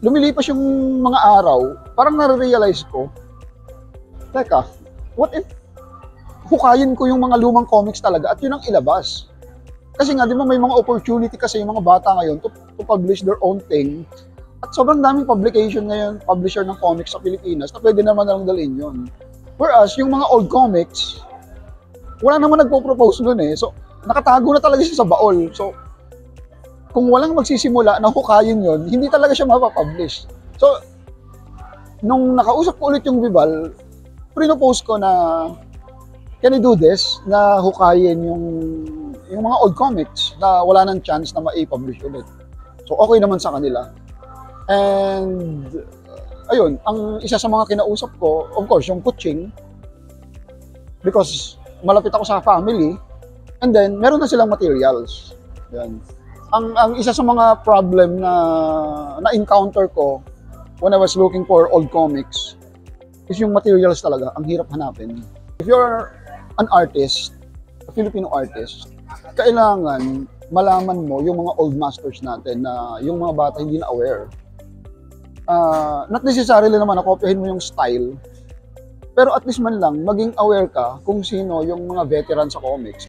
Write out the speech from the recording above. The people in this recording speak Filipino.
lumilipas yung mga araw, parang nare-realize ko, teka, what if hukayin ko yung mga lumang comics talaga at yun ang ilabas? Kasi nga, di ba may mga opportunity kasi yung mga bata ngayon to publish their own thing. At sobrang daming publication ngayon, publisher ng comics sa Pilipinas na pwede naman nalang dalhin yun. Whereas, yung mga old comics, wala naman nagpo-propose nun eh. So, nakatago na talaga siya sa baol. So, kung walang magsisimula na hukayin yun, hindi talaga siya mapapublish. So, nung nakausap ko ulit yung Vival, pinopose ko na can I do this? Na hukayin yung mga old comics na wala nang chance na ma-publish ulit. So, okay naman sa kanila. And, ayun, ang isa sa mga kinausap ko, of course, yung Kuching, because malapit ako sa family, and then, meron na silang materials. Yan. Ang isa sa mga problem na-encounter ko when I was looking for old comics is yung materials talaga, ang hirap hanapin. If you're an artist, a Filipino artist, kailangan malaman mo yung mga old masters natin na yung mga bata hindi na aware. Not necessarily naman na kopyahin mo yung style, pero at least man lang maging aware ka kung sino yung mga veteran sa comics.